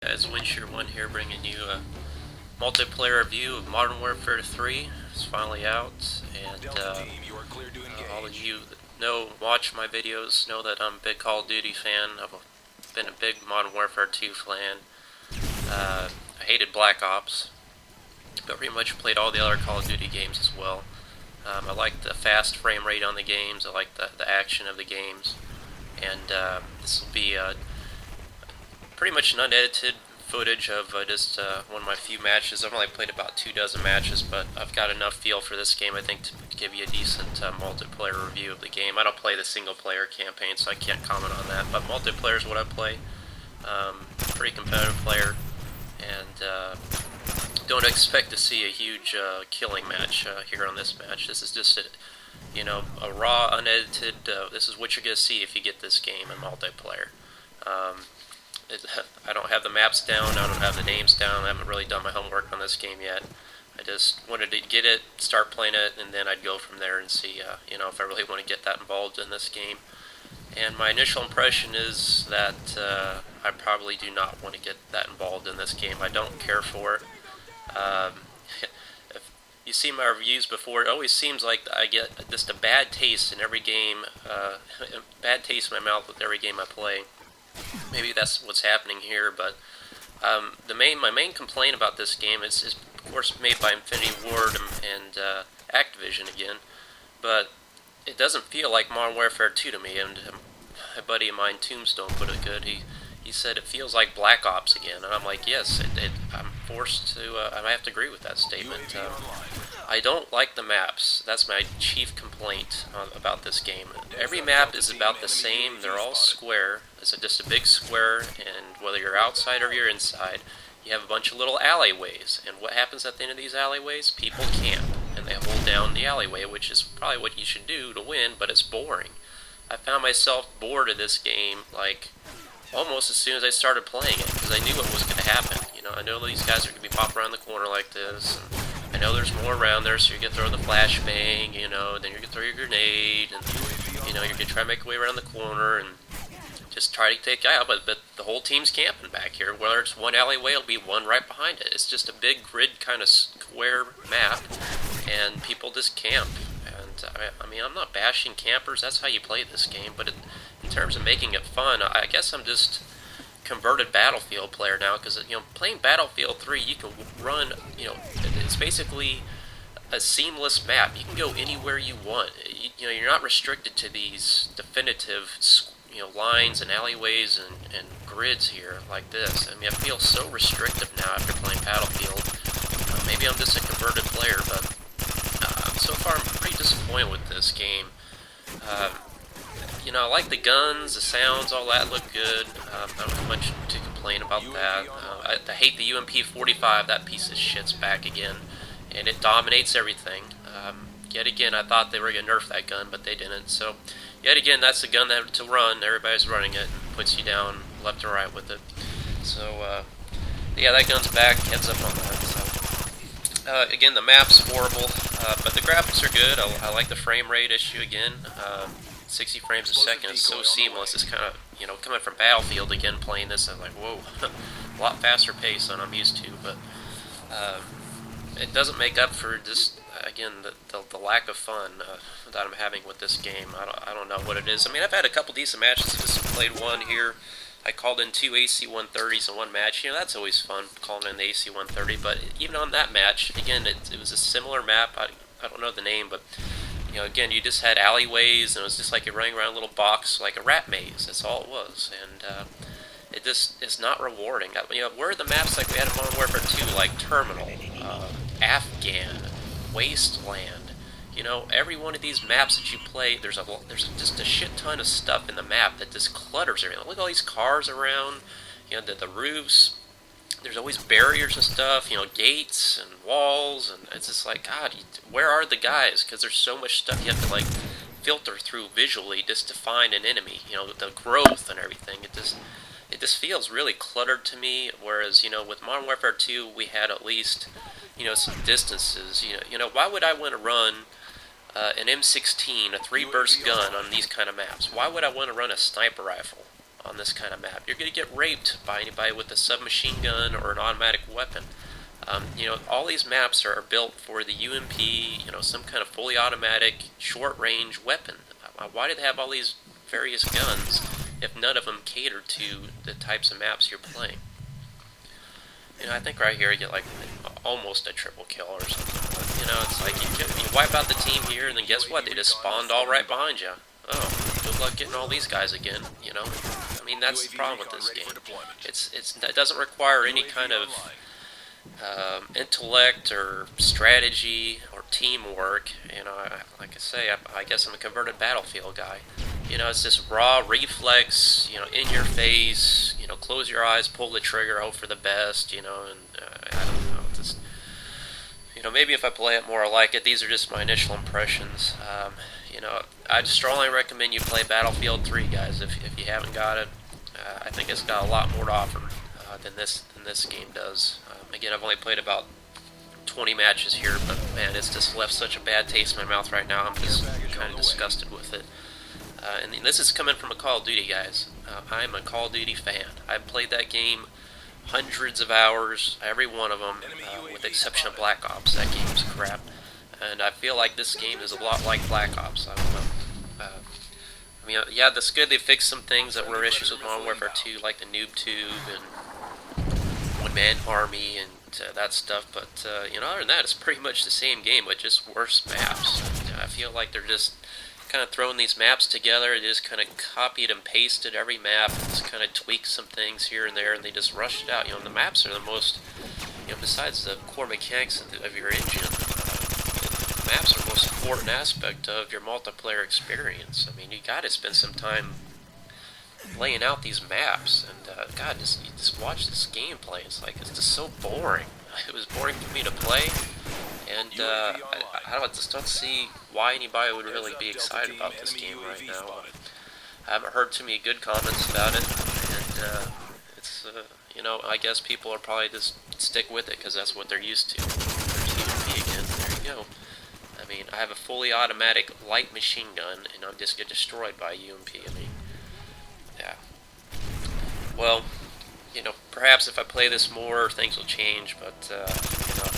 Guys, Windshear1 here, bringing you a multiplayer review of Modern Warfare 3. It's finally out, and all of you that watch my videos know that I'm a big Call of Duty fan. I've been a big Modern Warfare 2 fan. I hated Black Ops, but pretty much played all the other Call of Duty games as well. I like the fast frame rate on the games. I like the action of the games, and this will be pretty much an unedited footage of just one of my few matches. I've only played about 24 matches, but I've got enough feel for this game, I think, to give you a decent multiplayer review of the game. I don't play the single player campaign, so I can't comment on that, but multiplayer is what I play. Pretty competitive player, and don't expect to see a huge killing match here on this match. This is just a raw, unedited, this is what you're going to see if you get this game in multiplayer. I don't have the maps down, I don't have the names down, I haven't really done my homework on this game yet. I just wanted to get it, start playing it, and then I'd go from there and see if I really want to get that involved in this game. And my initial impression is that I probably do not want to get that involved in this game. I don't care for it. If you see my reviews before, it always seems like I get just a bad taste in every game, bad taste in my mouth with every game I play. Maybe that's what's happening here, but my main complaint about this game is of course made by Infinity Ward and Activision again, but it doesn't feel like Modern Warfare 2 to me. And a buddy of mine, Tombstone, put it good. He said it feels like Black Ops again, and I'm like, yes, I'm forced to. I have to agree with that statement. I don't like the maps. That's my chief complaint about this game. Every map is about the same. They're all square. It's just a big square, and whether you're outside or you're inside, you have a bunch of little alleyways. And what happens at the end of these alleyways? People camp, and they hold down the alleyway, which is probably what you should do to win, but it's boring. I found myself bored of this game, like, almost as soon as I started playing it, because I knew what was going to happen. I know these guys are going to be popping around the corner like this, and I know there's more around there, so you're going to throw the flashbang, then you're going to throw your grenade, and, you're going to try to make your way around the corner, and just try to take out, but the whole team's camping back here. Whether it's one alleyway, it'll be one right behind it. It's just a big grid kind of square map, and people just camp. And I'm not bashing campers. That's how you play this game. But in terms of making it fun, I guess I'm just converted Battlefield player now, because playing Battlefield 3, you can run. It's basically a seamless map. You can go anywhere you want. You're not restricted to these definitive lines and alleyways and grids here like this. I feel so restrictive now after playing Battlefield. Maybe I'm just a converted player, but so far I'm pretty disappointed with this game. I like the guns, the sounds, all that look good. I don't have much to complain about that. I hate the UMP-45, that piece of shit's back again, and it dominates everything. Yet again, I thought they were going to nerf that gun, but they didn't. So, yet again, that's the gun to run. Everybody's running it, and puts you down left and right with it. So, yeah, that gun's back. Heads up on that. So, again, the map's horrible, but the graphics are good. I like the frame rate issue again. 60 frames a second is so seamless. It's kind of, coming from Battlefield again, playing this, I'm like, whoa, a lot faster pace than I'm used to, but it doesn't make up for just, again, the lack of fun that I'm having with this game. I don't know what it is. I've had a couple decent matches. Just played one here. I called in 2 AC-130s in one match. That's always fun, calling in the AC-130. But even on that match, again, it was a similar map. I don't know the name, but again, you just had alleyways, and it was just like you're running around a little box, like a rat maze. That's all it was, and it just is not rewarding. Where are the maps like we had in Modern Warfare 2, like Terminal, Afghan, Wasteland? Every one of these maps that you play, there's just a shit ton of stuff in the map that just clutters everything. Look at all these cars around, the roofs. There's always barriers and stuff, gates and walls, and it's just like, God, where are the guys? Because there's so much stuff you have to filter through visually just to find an enemy. The growth and everything. It just feels really cluttered to me. Whereas with Modern Warfare 2, we had at least some distances. Why would I want to run an M16, a 3-burst gun on these kind of maps? Why would I want to run a sniper rifle on this kind of map. You're going to get raped by anybody with a submachine gun or an automatic weapon. You know, all these maps are built for the UMP, you know, some kind of fully automatic, short-range weapon. Why do they have all these various guns if none of them cater to the types of maps you're playing? You know, I think right here you get like almost a triple kill or something. But, you know, it's like you wipe out the team here, and then guess what? They just spawned all right behind you. Oh, good luck getting all these guys again. You know, I mean that's the problem with this game. It doesn't require any kind of intellect or strategy or teamwork. You know, like I say, I guess I'm a converted Battlefield guy. You know, it's just raw reflex, you know, in your face, you know, close your eyes, pull the trigger, hope for the best, you know, and I don't know, just, you know, maybe if I play it more I like it. These are just my initial impressions. You know, I strongly recommend you play Battlefield 3, guys, if you haven't got it. I think it's got a lot more to offer than this game does. Again, I've only played about 20 matches here, but man, it's just left such a bad taste in my mouth right now. I'm just kind of disgusted with it. And this is coming from a Call of Duty, guys. I'm a Call of Duty fan. I've played that game hundreds of hours, every one of them, with the exception of Black Ops. That game's crap. And I feel like this game is a lot like Black Ops. I don't know. I mean, yeah, that's good. They fixed some things that were issues with Modern Warfare 2, like the noob tube and one-man army and that stuff. But, you know, other than that, it's pretty much the same game, but just worse maps. I feel like they're just kind of throwing these maps together. They just kind of copied and pasted every map, and just kind of tweaked some things here and there, and they just rushed it out. You know, the maps are the most, you know, besides the core mechanics of your engine, maps are the most important aspect of your multiplayer experience. I mean, you got to spend some time laying out these maps, and God, just watch this gameplay. It's like, it's just so boring. It was boring for me to play, and I just don't see why anybody would really be excited about this game right now. I haven't heard too many good comments about it, and it's, you know, I guess people are probably just stick with it because that's what they're used to. There's UMP again. There you go. I mean, I have a fully automatic light machine gun, and I just get destroyed by UMP. I mean, yeah. Well, you know, perhaps if I play this more, things will change, but, you know,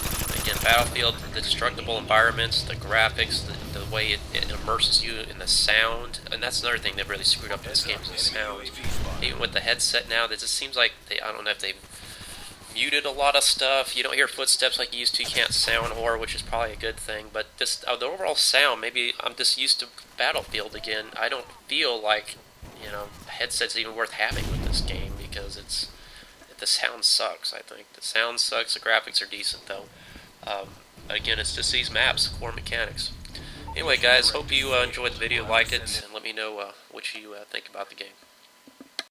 again, Battlefield, the destructible environments, the graphics, the way it immerses you in the sound, and that's another thing that really screwed up in this game, is the sound. Even with the headset now, it just seems like I don't know if they've muted a lot of stuff. You don't hear footsteps like you used to. You can't sound horror, which is probably a good thing. But this, the overall sound, maybe I'm just used to Battlefield again. I don't feel like, you know, the headset's even worth having with this game because the sound sucks. I think the sound sucks. The graphics are decent though. Again, it's just these maps, core mechanics. Anyway, guys, hope you enjoyed the video, liked it, and let me know what you think about the game.